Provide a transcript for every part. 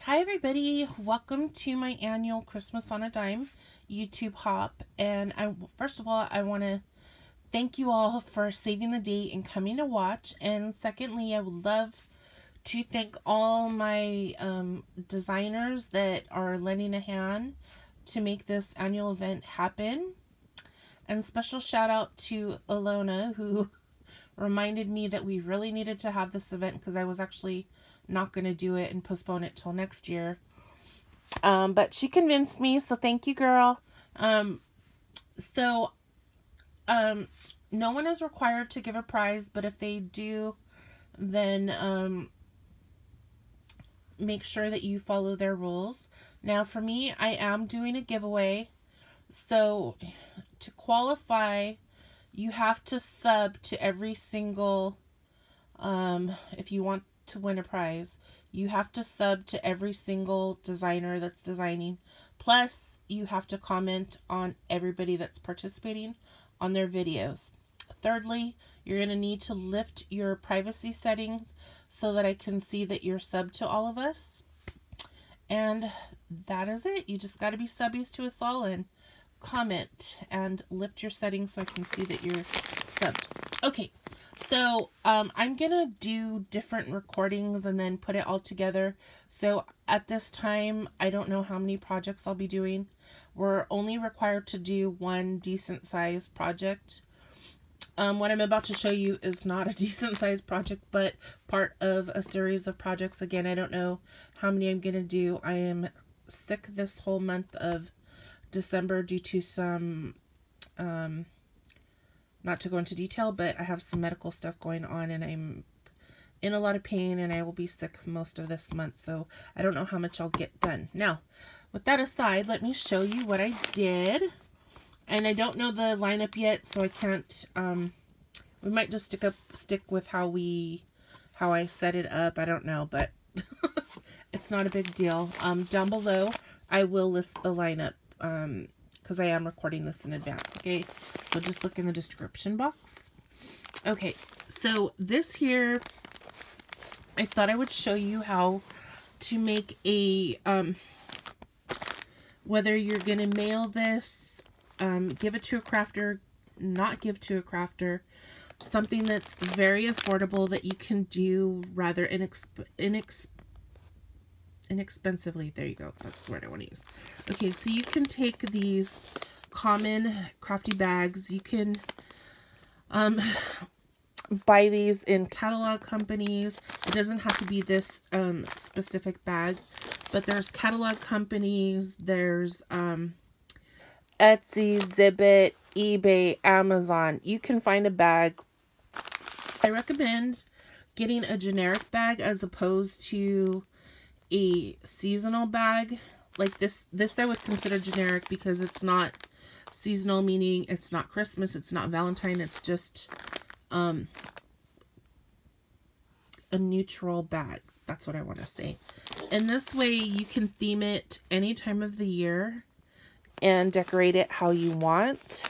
Hi everybody, welcome to my annual Christmas on a Dime YouTube hop. And first of all, I want to thank you all for saving the date and coming to watch. And secondly, I would love to thank all my designers that are lending a hand to make this annual event happen. And special shout out to Alona, who reminded me that we really needed to have this event because I was actually not going to do it and postpone it till next year. But she convinced me, so thank you, girl. No one is required to give a prize, but if they do, then make sure that you follow their rules. Now, for me, I am doing a giveaway. So to qualify, you have to sub to every single, if you want to win a prize, you have to sub to every single designer that's designing. Plus, you have to comment on everybody that's participating on their videos. Thirdly, you're going to need to lift your privacy settings so that I can see that you're subbed to all of us. And that is it. You just got to be subbies to us all and comment and lift your settings so I can see that you're subbed. Okay, so I'm gonna do different recordings and then put it all together. So at this time, I don't know how many projects I'll be doing. We're only required to do one decent sized project. What I'm about to show you is not a decent sized project, but part of a series of projects. Again, I don't know how many I'm gonna do. I am sick this whole month of December due to some not to go into detail, but I have some medical stuff going on and I'm in a lot of pain and I will be sick most of this month, so I don't know how much I'll get done. Now, with that aside, let me show you what I did. And I don't know the lineup yet, so I can't, we might just stick with how I set it up. I don't know, but it's not a big deal. Down below, I will list the lineup, because I am recording this in advance, okay? So just look in the description box. Okay, so this here, I thought I would show you how to make a, whether you're going to mail this, give it to a crafter, not give to a crafter, something that's very affordable that you can do rather inexpensively. There you go. That's the word I want to use. Okay, so you can take these common crafty bags. You can buy these in catalog companies. It doesn't have to be this specific bag, but there's catalog companies. There's Etsy, Zibbit, eBay, Amazon. You can find a bag. I recommend getting a generic bag as opposed to a seasonal bag. Like this I would consider generic because it's not seasonal, meaning it's not Christmas, it's not Valentine, it's just a neutral bag. That's what I want to say. And this way you can theme it any time of the year and decorate it how you want.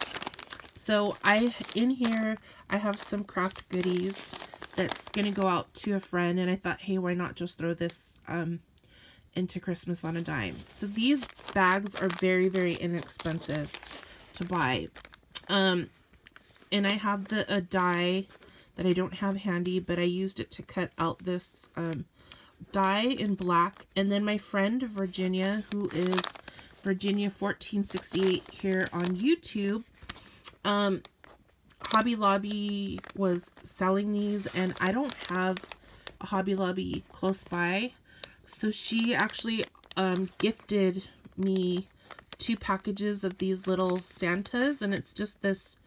So in here I have some craft goodies that's gonna go out to a friend, and I thought, hey, why not just throw this into Christmas on a Dime. So these bags are very, very inexpensive to buy. And I have a die that I don't have handy, but I used it to cut out this die in black. And then my friend Virginia, who is Virginia1468 here on YouTube, Hobby Lobby was selling these, and I don't have a Hobby Lobby close by. So she actually gifted me 2 packages of these little Santas, and it's just this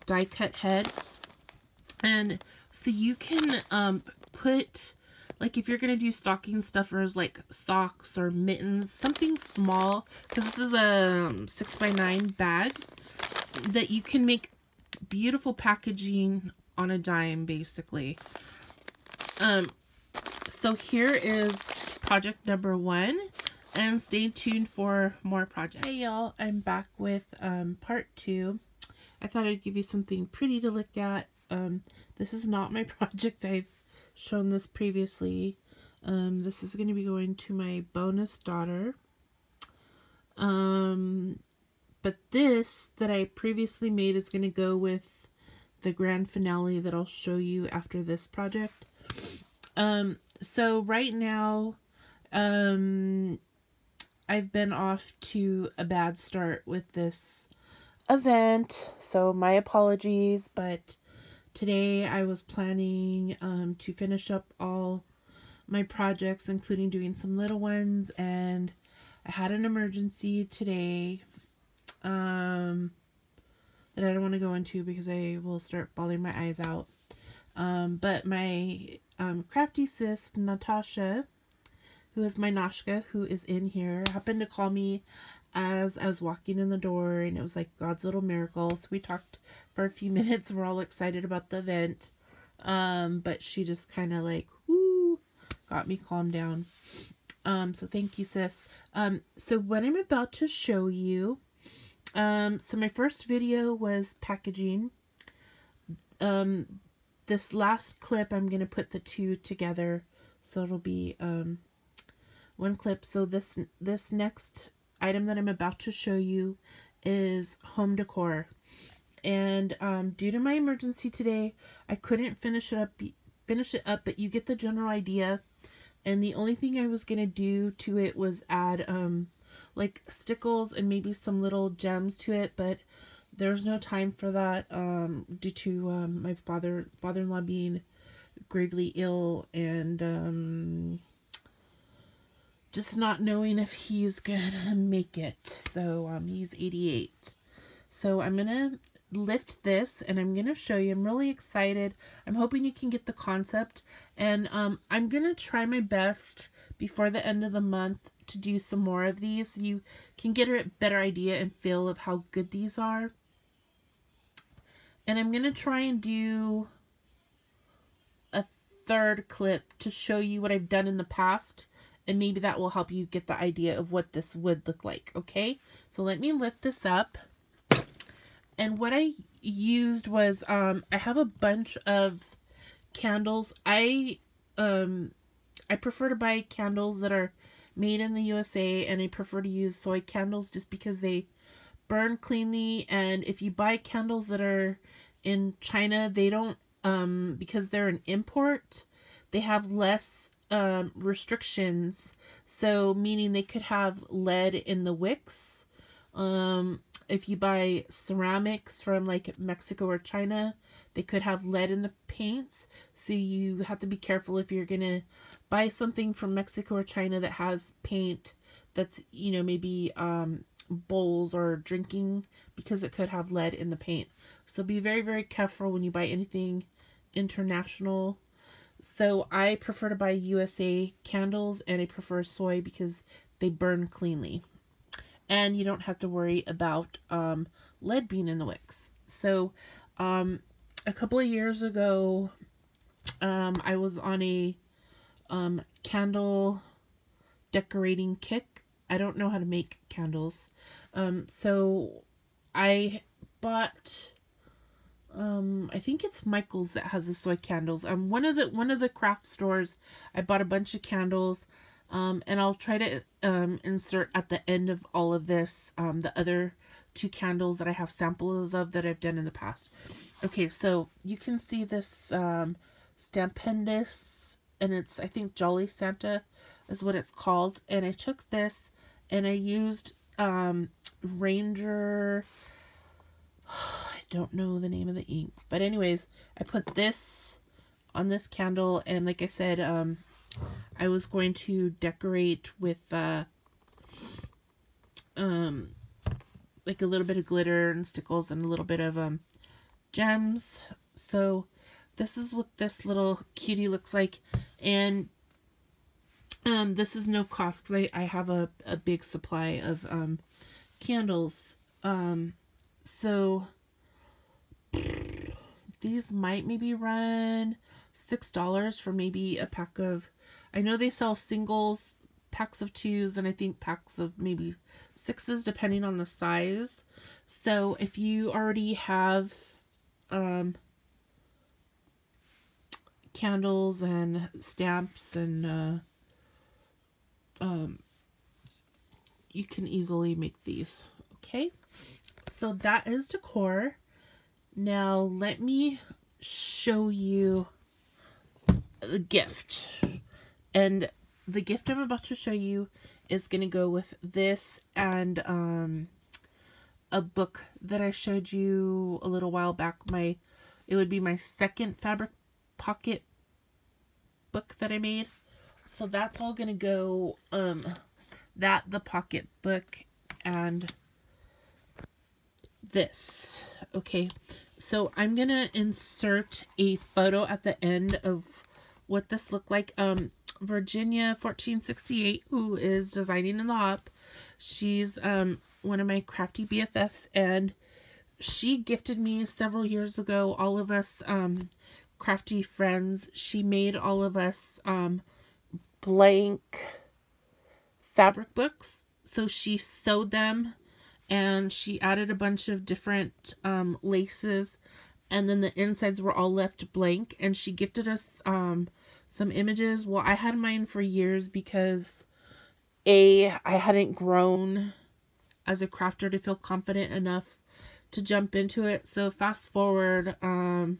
die cut head. And so you can put, like, if you're going to do stocking stuffers like socks or mittens, something small, because this is a 6x9 bag, that you can make beautiful packaging on a dime, basically. So here is project number 1, and stay tuned for more projects. Hey y'all, I'm back with part 2. I thought I'd give you something pretty to look at. This is not my project. I've shown this previously. This is going to be going to my bonus daughter. But this that I previously made is going to go with the grand finale that I'll show you after this project. So right now, I've been off to a bad start with this event, so my apologies, but today I was planning to finish up all my projects, including doing some little ones, and I had an emergency today that I don't want to go into because I will start bawling my eyes out. But my crafty sis, Natasha, who is MyNashka, who is in here, happened to call me as I was walking in the door, and it was like God's little miracle. So we talked for a few minutes. We're all excited about the event. But she just kind of like, whoo, got me calmed down. So thank you, sis. So what I'm about to show you, so my first video was packaging. This last clip, I'm going to put the two together, so it'll be one clip. So this next item that I'm about to show you is home decor, and due to my emergency today, I couldn't finish it up, but you get the general idea. And the only thing I was gonna do to it was add like stickles and maybe some little gems to it, but there's no time for that due to my father-in-law being gravely ill, and just not knowing if he's gonna make it. So he's 88. So I'm gonna lift this and I'm gonna show you. I'm really excited. I'm hoping you can get the concept, and I'm gonna try my best before the end of the month to do some more of these so you can get a better idea and feel of how good these are. And I'm gonna try and do a third clip to show you what I've done in the past, and maybe that will help you get the idea of what this would look like. Okay, so let me lift this up. And what I used was, I have a bunch of candles. I prefer to buy candles that are made in the USA, and I prefer to use soy candles just because they burn cleanly. And if you buy candles that are in China, they don't, because they're an import, they have less restrictions. So meaning they could have lead in the wicks. If you buy ceramics from like Mexico or China, they could have lead in the paints. So you have to be careful if you're going to buy something from Mexico or China that has paint that's, you know, maybe bowls or drinking, because it could have lead in the paint. So be very, very careful when you buy anything international. So I prefer to buy USA candles, and I prefer soy because they burn cleanly. And you don't have to worry about lead being in the wicks. So a couple of years ago, I was on a candle decorating kick. I don't know how to make candles. So I bought, I think it's Michael's that has the soy candles. One of the craft stores, I bought a bunch of candles. And I'll try to insert at the end of all of this the other two candles that I have samples of that I've done in the past. Okay, so you can see this Stampendous, and it's, I think, Jolly Santa is what it's called. And I took this and I used Ranger, I don't know the name of the ink, but anyways, I put this on this candle, and like I said, I was going to decorate with like a little bit of glitter and stickles and a little bit of gems. So this is what this little cutie looks like, and this is no cost because I have a big supply of candles. So these might maybe run $6 for maybe a pack of, I know they sell singles, packs of 2s, and I think packs of maybe 6s depending on the size. So if you already have candles and stamps and you can easily make these. Okay, so that is decor. Now let me show you the gift. And the gift I'm about to show you is going to go with this and a book that I showed you a little while back. It would be my second fabric pocket book that I made. So that's all going to go, the pocket book, and this. Okay, so I'm going to insert a photo at the end of what this looked like. Virginia 1468, who is designing in the hop, she's one of my crafty BFFs, and she gifted me several years ago, all of us crafty friends, she made all of us blank fabric books. So she sewed them and she added a bunch of different laces, and then the insides were all left blank, and she gifted us some images. Well, I had mine for years because I hadn't grown as a crafter to feel confident enough to jump into it. So fast forward 4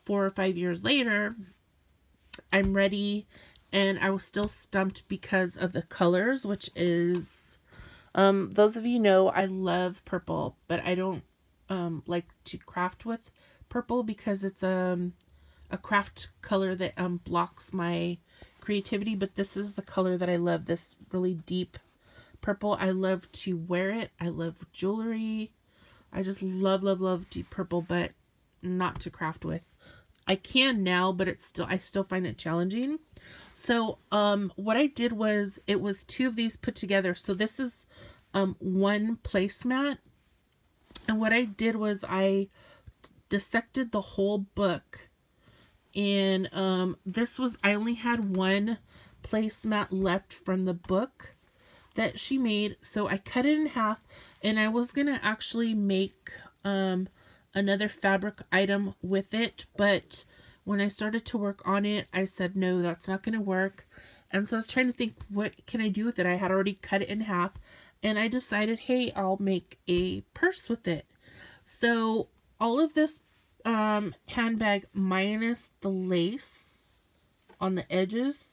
or 5 years later, I'm ready, and I was still stumped because of the colors, which is those of you know I love purple, but I don't like to craft with purple because it's a craft color that blocks my creativity. But this is the color that I love, this really deep purple. I love to wear it. I love jewelry. I just love, love, love deep purple, but not to craft with. I can now, but I still find it challenging. So what I did was, it was 2 of these put together. So this is one placemat, and what I did was I dissected the whole book. And I only had one placemat left from the book that she made, so I cut it in half, and I was gonna actually make another fabric item with it, but when I started to work on it, I said no, that's not gonna work. And so I was trying to think, what can I do with it? I had already cut it in half, and I decided, hey, I'll make a purse with it. So all of this handbag minus the lace on the edges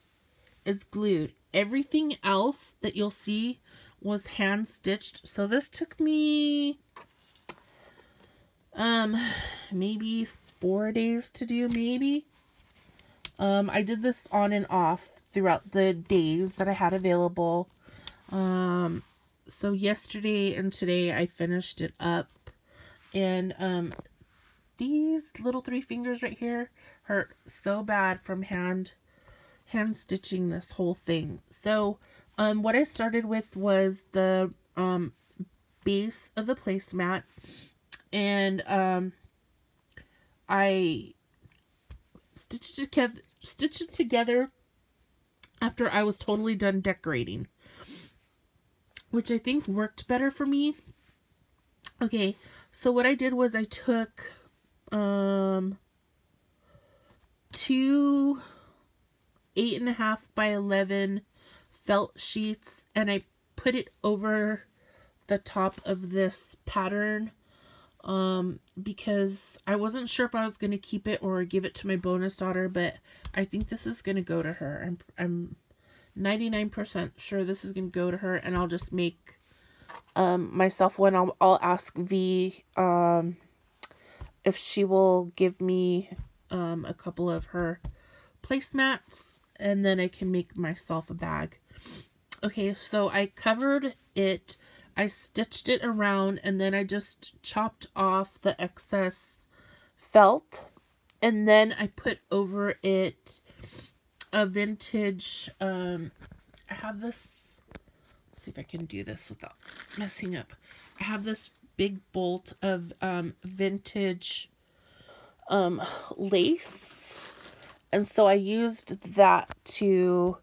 is glued. Everything else that you'll see was hand stitched. So this took me maybe 4 days to do, maybe. I did this on and off throughout the days that I had available. So yesterday and today I finished it up, and these little 3 fingers right here hurt so bad from hand stitching this whole thing. So what I started with was the base of the placemat, and I stitched it together after I was totally done decorating, which I think worked better for me. Okay, so what I did was I took 2 8.5 by 11 felt sheets, and I put it over the top of this pattern because I wasn't sure if I was going to keep it or give it to my bonus daughter, but I think this is going to go to her. I'm 99% sure this is going to go to her, and I'll just make myself one. I'll ask V if she will give me a couple of her placemats, and then I can make myself a bag. Okay, so I covered it, I stitched it around, and then I just chopped off the excess felt, and then I put over it a vintage, I have this, let's see if I can do this without messing up. I have this big bolt of vintage lace, and so I used that to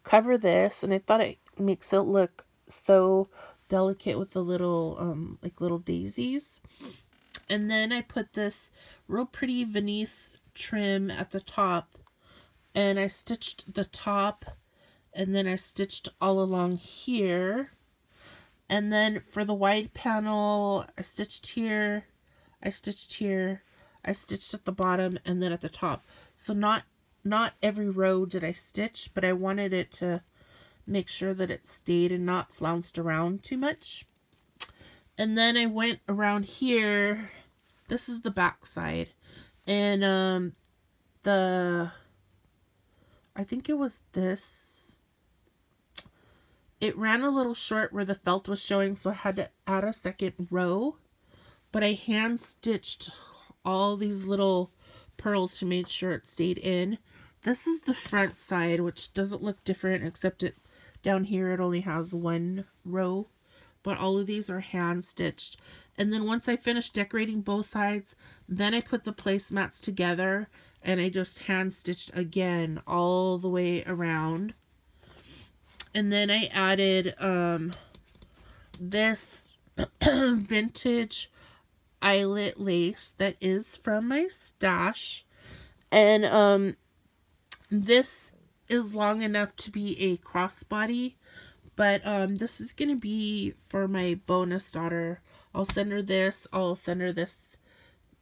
cover this, and I thought it makes it look so delicate with the little like little daisies. And then I put this real pretty Venice trim at the top, and I stitched the top and then I stitched all along here. And then for the wide panel, I stitched here, I stitched here, I stitched at the bottom and then at the top. So not every row did I stitch, but I wanted it to make sure that it stayed and not flounced around too much. And then I went around here. This is the back side. And I think it was this. It ran a little short where the felt was showing, so I had to add a second row. But I hand stitched all these little pearls to make sure it stayed in. This is the front side, which doesn't look different, except it down here it only has one row. But all of these are hand stitched. And then once I finished decorating both sides, then I put the placemats together and I just hand stitched again all the way around. And then I added this vintage eyelet lace that is from my stash. And this is long enough to be a crossbody. But this is going to be for my bonus daughter. I'll send her this. I'll send her this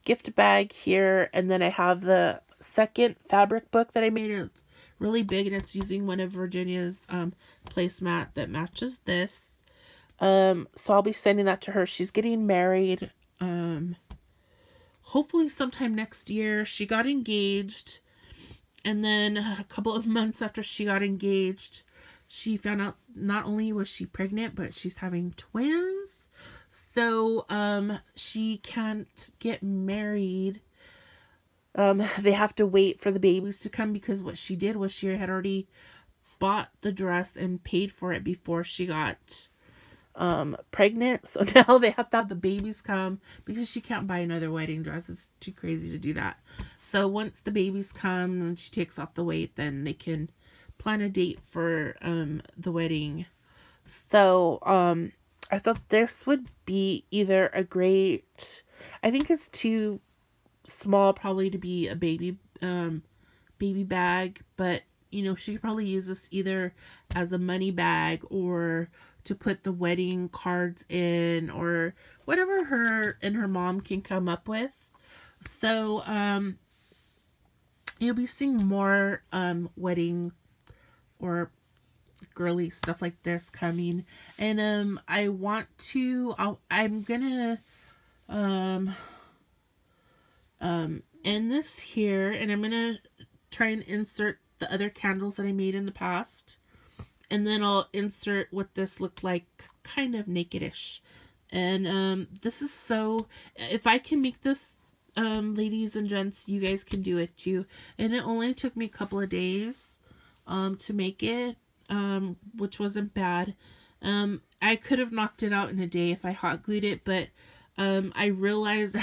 gift bag here. And then I have the second fabric book that I made. It's really big and it's using one of Virginia's placemat that matches this. So I'll be sending that to her. She's getting married hopefully sometime next year. She got engaged. And then a couple of months after she got engaged, she found out not only was she pregnant, but she's having twins. So, she can't get married. They have to wait for the babies to come because what she did was she had already bought the dress and paid for it before she got, pregnant. So now they have to have the babies come because she can't buy another wedding dress. It's too crazy to do that. So once the babies come and she takes off the weight, then they can plan a date for the wedding. So I thought this would be either a great, I think it's too small probably to be a baby bag, but you know, she could probably use this either as a money bag or to put the wedding cards in or whatever her and her mom can come up with. So you'll be seeing more wedding or girly stuff like this coming. And I want to, I'm gonna end this here, and I'm gonna try and insert the other candles that I made in the past, and then I'll insert what this looked like kind of naked-ish. And this is so, if I can make this, ladies and gents, you guys can do it too. And it only took me a couple of days to make it, which wasn't bad. I could have knocked it out in a day if I hot glued it, but I realized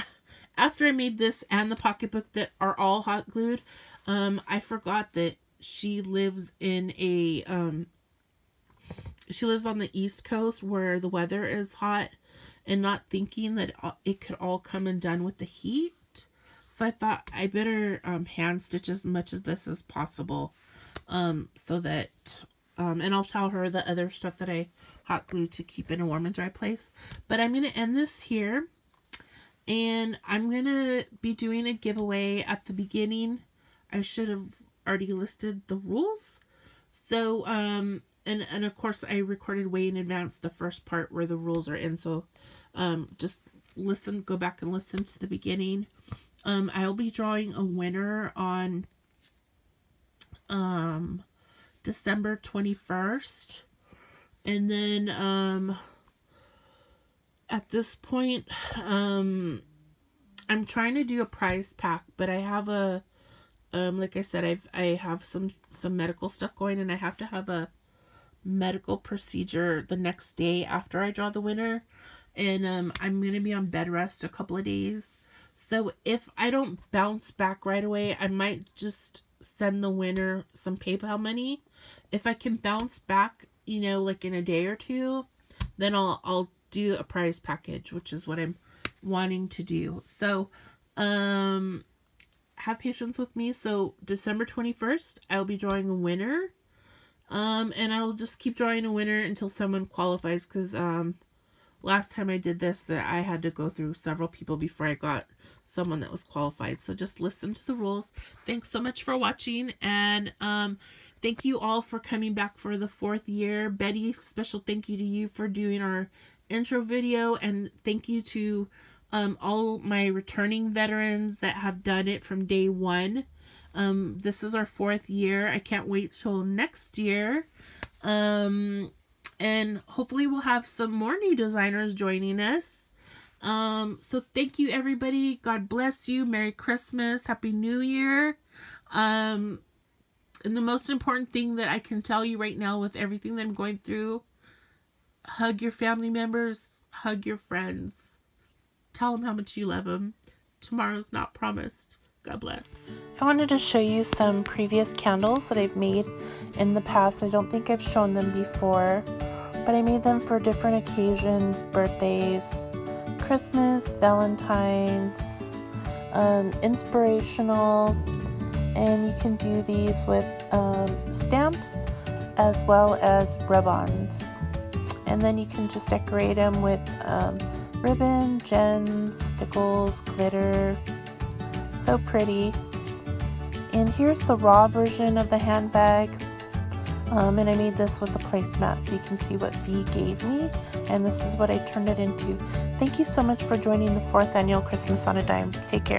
after I made this and the pocketbook that are all hot glued, I forgot that she lives in a she lives on the East Coast where the weather is hot, and not thinking that it could all come undone with the heat. So I thought I better hand stitch as much of this as possible, so that and I'll tell her the other stuff that I hot glued to keep in a warm and dry place. But I'm going to end this here, and I'm going to be doing a giveaway at the beginning. I should have already listed the rules. So, and of course I recorded way in advance the first part where the rules are in. So, just listen, go back and listen to the beginning. I'll be drawing a winner on, December 21st. And then, at this point, I'm trying to do a prize pack, but I have a, like I said, I have some medical stuff going, and I have to have a medical procedure the next day after I draw the winner. And, I'm going to be on bed rest a couple of days. So if I don't bounce back right away, I might just send the winner some PayPal money. If I can bounce back, you know, like in a day or two, then I'll do a prize package, which is what I'm wanting to do. So, have patience with me. So December 21st, I'll be drawing a winner. And I'll just keep drawing a winner until someone qualifies, because last time I did this, I had to go through several people before I got someone that was qualified. So just listen to the rules. Thanks so much for watching, and thank you all for coming back for the 4th year. Betty, special thank you to you for doing our intro video, and thank you to all my returning veterans that have done it from day 1. This is our 4th year. I can't wait till next year. And hopefully we'll have some more new designers joining us. So thank you, everybody. God bless you. Merry Christmas. Happy New Year. And the most important thing that I can tell you right now with everything that I'm going through, hug your family members, hug your friends. Tell them how much you love them. Tomorrow's not promised. God bless. I wanted to show you some previous candles that I've made in the past. I don't think I've shown them before, but I made them for different occasions, birthdays, Christmas, Valentine's, inspirational, and you can do these with stamps as well as rub-ons. And then you can just decorate them with ribbon, gems, stickles, glitter. So pretty. And here's the raw version of the handbag, and I made this with the placemat so you can see what V gave me, and this is what I turned it into. Thank you so much for joining the 4th annual Christmas on a Dime. Take care.